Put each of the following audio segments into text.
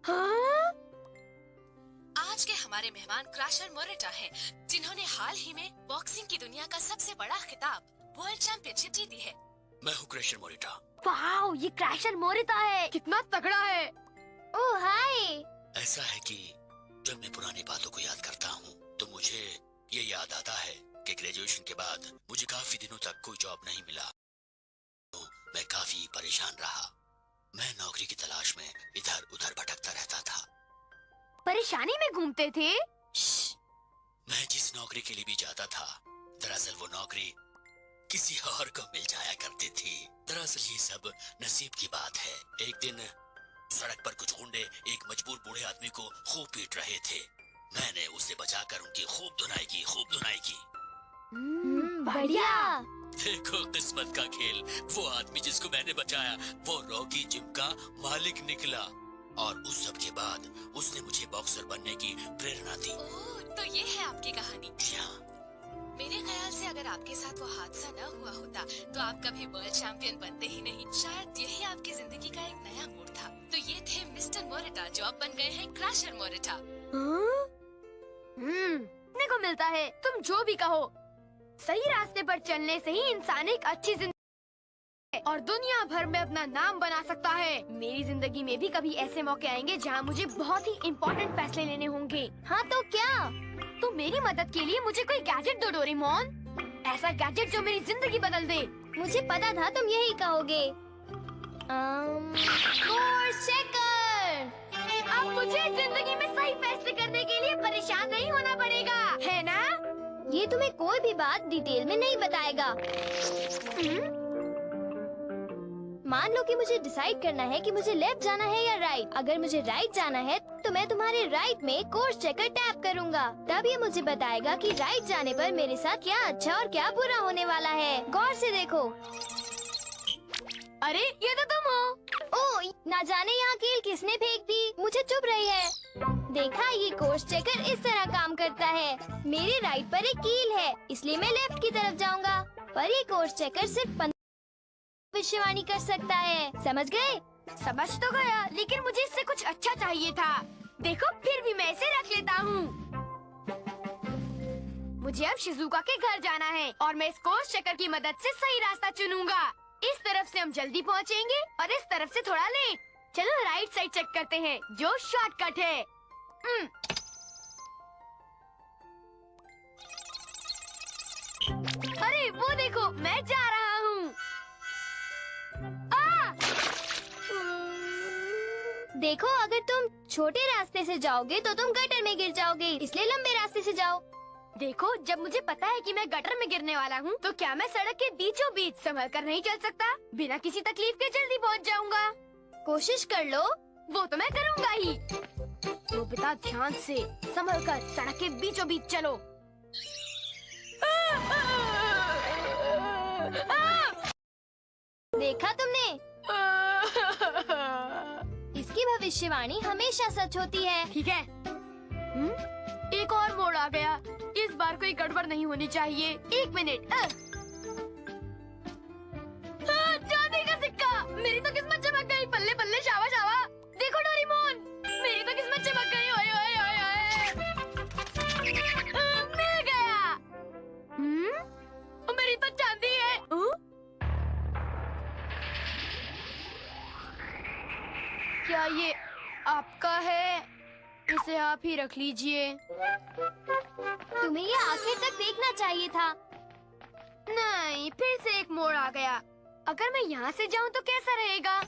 हाँ? आज के हमारे मेहमान क्रैशर मोरिटा हैं, जिन्होंने हाल ही में बॉक्सिंग की दुनिया का सबसे बड़ा खिताब वर्ल्ड चैंपियनशिप जीती है। मैं हूँ क्रैशर मोरिटा। वाओ, ये क्रैशर मोरिटा है, कितना तगड़ा है। ओह हाय। ऐसा है कि जब मैं पुरानी बातों को याद करता हूँ तो मुझे ये याद आता है कि ग्रेजुएशन के बाद मुझे काफी दिनों तक कोई जॉब नहीं मिला, तो मैं काफी परेशान रहा। मैं नौकरी की तलाश में इधर उधर भटकता रहता था। परेशानी में घूमते थे? मैं जिस नौकरी के लिए भी जाता था, दरअसल वो नौकरी किसी और को मिल जाया करती थी। दरअसल ये सब नसीब की बात है। एक दिन सड़क पर कुछ गुंडे एक मजबूर बूढ़े आदमी को खूब पीट रहे थे। मैंने उसे बचाकर उनकी खूब धुनाई की। बढ़िया। देखो किस्मत का खेल, वो आदमी जिसको मैंने बचाया वो रॉकी जिम का मालिक निकला, और उस सब के बाद उसने मुझे बॉक्सर बनने की प्रेरणा दी। ओह, तो ये है आपकी कहानी। मेरे ख्याल से अगर आपके साथ वो हादसा न हुआ होता तो आप कभी वर्ल्ड चैंपियन बनते ही नहीं। शायद यही आपकी जिंदगी का एक नया मोड़ था। तो ये थे मिस्टर मोरिटा, जो अब बन गए हैं क्रैशर मोरिटा। सुनने को मिलता है, तुम जो भी कहो, सही रास्ते पर चलने से ही इंसान एक अच्छी जिंदगी और दुनिया भर में अपना नाम बना सकता है। मेरी जिंदगी में भी कभी ऐसे मौके आएंगे जहाँ मुझे बहुत ही इम्पोर्टेंट फैसले लेने होंगे। हाँ तो क्या? तो मेरी मदद के लिए मुझे कोई गैजेट दो डोरेमोन, ऐसा गैजेट जो मेरी जिंदगी बदल दे। मुझे पता था तुम यही कहोगे। Course checker. अब मुझे जिंदगी में सही फैसले करने के लिए परेशान नहीं होना पड़ेगा, है ना? ये तुम्हें कोई भी बात डिटेल में नहीं बताएगा। मान लो कि मुझे डिसाइड करना है कि मुझे लेफ्ट जाना है या राइट। अगर मुझे राइट जाना है तो मैं तुम्हारे राइट में कोर्स चेकर टैप करूंगा। तब ये मुझे बताएगा कि राइट जाने पर मेरे साथ क्या अच्छा और क्या बुरा होने वाला है। गौर से देखो। अरे ये तो तुम हो। ओह, ना जाने यहाँ कील किसने फेंक दी, मुझे चुभ रही है। देखा, ये कोर्स चेकर इस तरह काम करता है। मेरे राइट पर एक कील है, इसलिए मैं लेफ्ट की तरफ जाऊंगा। पर ये कोर्स चेकर सिर्फ भविष्यवाणी कर सकता है। समझ गए? समझ तो गया, लेकिन मुझे इससे कुछ अच्छा चाहिए था। देखो, फिर भी मैं इसे रख लेता हूँ। मुझे अब शिजुका के घर जाना है और मैं इस कोर्स चेकर की मदद से सही रास्ता चुनूंगा। इस तरफ से हम जल्दी पहुँचेंगे और इस तरफ से थोड़ा लेट। चलो राइट साइड चेक करते हैं, जो शॉर्टकट है। अरे वो देखो, मैं जा रहा हूँ। देखो, अगर तुम छोटे रास्ते से जाओगे तो तुम गटर में गिर जाओगे, इसलिए लंबे रास्ते से जाओ। देखो, जब मुझे पता है कि मैं गटर में गिरने वाला हूँ, तो क्या मैं सड़क के बीचों बीच संभल कर नहीं चल सकता? बिना किसी तकलीफ के जल्दी पहुँच जाऊंगा। कोशिश कर लो। वो तो मैं करूँगा ही। तो बेटा, ध्यान से संभल कर सड़क के बीचों बीच चलो। देखा तुमने? इसकी भविष्यवाणी हमेशा सच होती है। ठीक है। एक और मोड़ आ गया। इस बार कोई गड़बड़ नहीं होनी चाहिए। 1 मिनट। चांदी का सिक्का। मेरी तो किस्मत चमक गई। बल्ले बल्ले, शावा शावा। देखो डोरेमोन, मेरी तो किस्मत चमक गई। ओए ओए ओए ओए। मिल गया। मेरी तो चांदी है। क्या ये आपका है? इसे आप ही रख लीजिए। तुम्हें ये आखिर तक देखना चाहिए था। नहीं, फिर से एक मोड़ आ गया। अगर मैं यहाँ से जाऊँ तो कैसा रहेगा?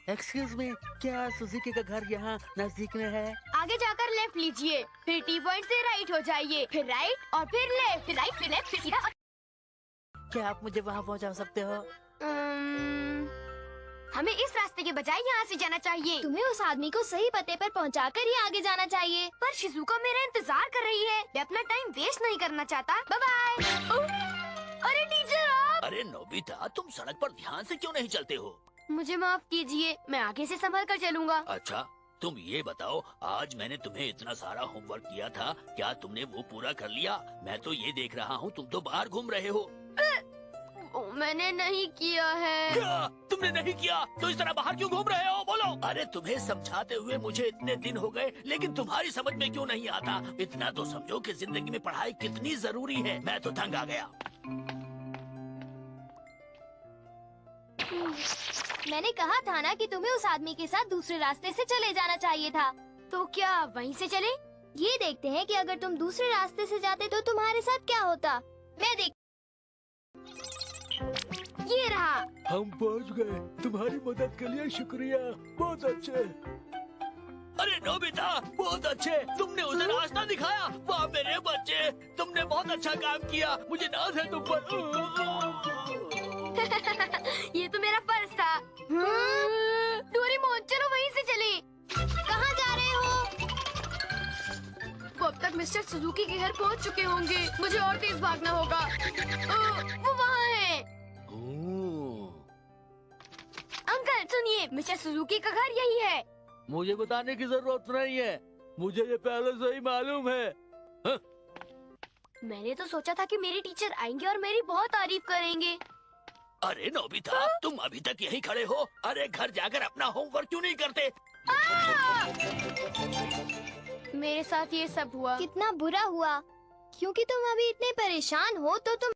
एक्सक्यूज मी, क्या सुजुकी का घर यहाँ नजदीक में है? आगे जाकर लेफ्ट लीजिए, फिर टी पॉइंट से राइट हो जाइए, फिर राइट और फिर लेफ्ट, राइट फिर लेफ्ट फिर सीधा। क्या आप मुझे वहाँ पहुँचा सकते हो? हमें इस रास्ते के बजाय यहाँ से जाना चाहिए। तुम्हें उस आदमी को सही पते पर पहुँचाकर ही आगे जाना चाहिए। पर शिजुका मेरा इंतजार कर रही है। मैं अपना टाइम वेस्ट नहीं करना चाहता। Bye bye. अरे टीचर, आप। अरे नोबिता, तुम सड़क पर ध्यान से क्यों नहीं चलते हो? मुझे माफ कीजिए, मैं आगे से संभल कर चलूंगा। अच्छा, तुम ये बताओ, आज मैंने तुम्हें इतना सारा होमवर्क किया था, क्या तुमने वो पूरा कर लिया? मैं तो ये देख रहा हूँ तुम तो बाहर घूम रहे हो। मैंने नहीं किया है। क्या? तुम तुमने नहीं किया तो इस तरह बाहर क्यों घूम रहे हो? बोलो। अरे तुम्हें समझाते हुए मुझे इतने दिन हो गए, लेकिन तुम्हारी समझ में क्यों नहीं आता? इतना तो समझो कि जिंदगी में पढ़ाई कितनी जरूरी है। मैं तो तंग आ गया। मैंने कहा था ना कि तुम्हें उस आदमी के साथ दूसरे रास्ते से चले जाना चाहिए था। तो क्या वहीं से चले? ये देखते हैं कि अगर तुम दूसरे रास्ते से जाते तो तुम्हारे साथ क्या होता। मैं देख, ये रहा। हम पहुंच गए। तुम्हारी मदद के लिए शुक्रिया। बहुत अच्छे। अरे नोबिता, बहुत अच्छे। तुमने उसे रास्ता दिखाया। वाह मेरे बच्चे, तुमने बहुत अच्छा काम किया। मुझे नाज है तुम पर। ये तो मेरा पर्स था। डोरेमोन, चलो वहीं से चले। कहाँ जा रहे हो? वो अब तक मिस्टर सुजुकी के घर पहुँच चुके होंगे। मुझे और तेज भागना होगा। वो वहाँ है। अंकल सुनिए, मिस्टर सुजुकी का घर यही है। मुझे बताने की जरूरत नहीं है, मुझे ये पहले से ही मालूम है। मैंने तो सोचा था कि मेरे टीचर आएंगे और मेरी बहुत तारीफ करेंगे। अरे नोबिता, तुम अभी तक यहीं खड़े हो? अरे घर जाकर अपना होमवर्क क्यों नहीं करते? मेरे साथ ये सब हुआ। कितना बुरा हुआ। क्योंकि तुम अभी इतने परेशान हो तो तुम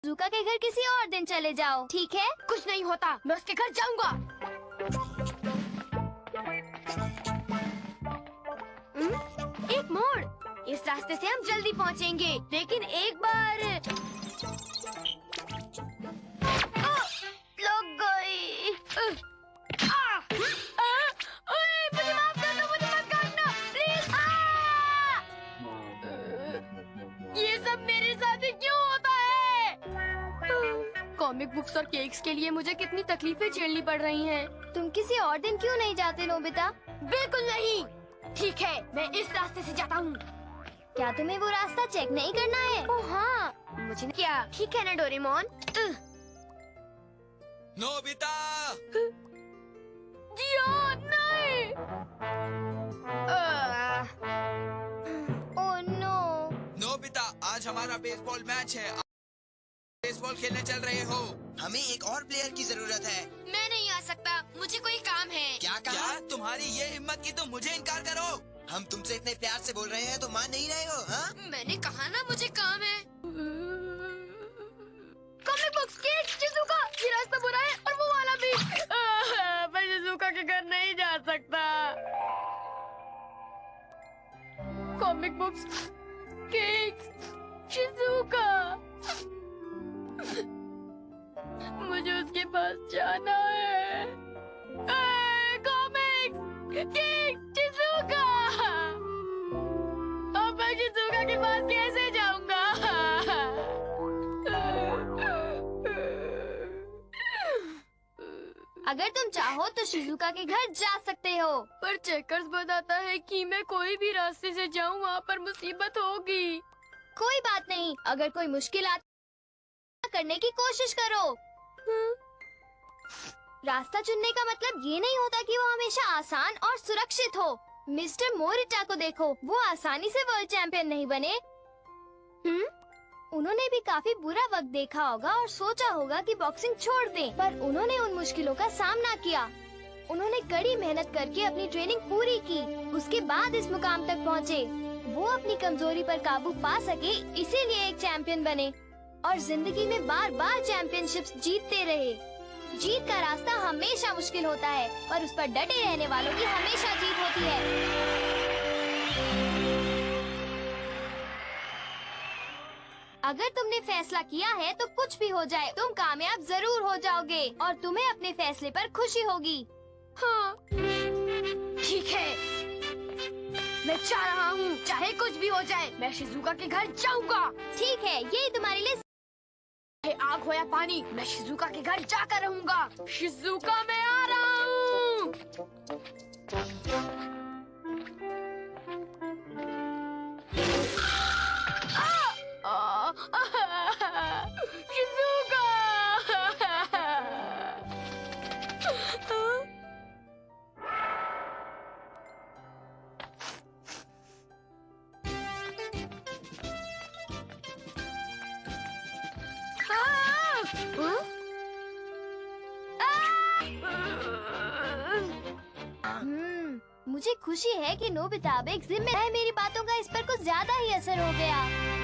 सुजुका के घर किसी और दिन चले जाओ, ठीक है? कुछ नहीं होता, मैं उसके घर जाऊंगा। एक मोड़। इस रास्ते से हम जल्दी पहुंचेंगे, लेकिन एक बार लग गई। मुझे माफ कर दो, मुझे मत काटना प्लीज। ये सब मेरे साथ ही क्यों होता है? कॉमिक बुक्स और केक्स के लिए मुझे कितनी तकलीफें झेलनी पड़ रही हैं। तुम किसी और दिन क्यों नहीं जाते नोबिता? बिल्कुल नहीं। ठीक है, मैं इस रास्ते से जाता हूँ। क्या तुम्हें वो रास्ता चेक नहीं करना है? ओह हाँ, मुझे क्या। ठीक है ना डोरेमोन। नोबिता! नहीं। Oh no. नोबिता, आज हमारा बेसबॉल मैच है। आप बेसबॉल खेलने चल रहे हो? हमें एक और प्लेयर की जरूरत है। मैं नहीं आ सकता, मुझे कोई काम है। क्या कहा? क्या तुम्हारी ये हिम्मत की तो मुझे इनकार करो। हम तुमसे इतने प्यार से बोल रहे हैं तो मान नहीं रहे हो? हाँ? मैंने कहा ना मुझे काम है। कॉमिक बुक्स, केक, शिज़ुका, ये रास्ता बुरा है और वो वाला भी। मैं शिज़ुका के घर नहीं जा सकता। कॉमिक बुक्स, केक, शिज़ुका, मुझे उसके पास जाना है। Comics, cake, Shizuka. अब मैं शिज़ुका के पास कैसे जाऊंगा? अगर तुम चाहो तो शिज़ुका के घर जा सकते हो, पर चेकर्स बताता है कि मैं कोई भी रास्ते से जाऊं वहाँ पर मुसीबत होगी। कोई बात नहीं, अगर कोई मुश्किल आती करने की कोशिश करो। रास्ता चुनने का मतलब ये नहीं होता कि वो हमेशा आसान और सुरक्षित हो। मिस्टर मोरिटा को देखो, वो आसानी से वर्ल्ड चैंपियन नहीं बने। उन्होंने भी काफी बुरा वक्त देखा होगा और सोचा होगा कि बॉक्सिंग छोड़ दें, पर उन्होंने उन मुश्किलों का सामना किया। उन्होंने कड़ी मेहनत करके अपनी ट्रेनिंग पूरी की, उसके बाद इस मुकाम तक पहुँचे। वो अपनी कमजोरी पर काबू पा सके, इसीलिए एक चैंपियन बने और जिंदगी में बार बार चैंपियनशिप्स जीतते रहे। जीत का रास्ता हमेशा मुश्किल होता है, पर उस पर डटे रहने वालों की हमेशा जीत होती है। अगर तुमने फैसला किया है तो कुछ भी हो जाए, तुम कामयाब जरूर हो जाओगे और तुम्हें अपने फैसले पर खुशी होगी। हाँ, ठीक है, मैं चाह रहा हूँ, चाहे कुछ भी हो जाए, मैं शिज़ुका के घर जाऊंगा। ठीक है, यही तुम्हारे लिए आग हो या पानी, मैं शिज़ुका के घर जाकर रहूंगा। शिज़ुका, मैं आ रहा हूँ। शिज़ुका! मुझे खुशी है कि नोबिता अब एक जिम्मेदार है। मेरी बातों का इस पर कुछ ज्यादा ही असर हो गया।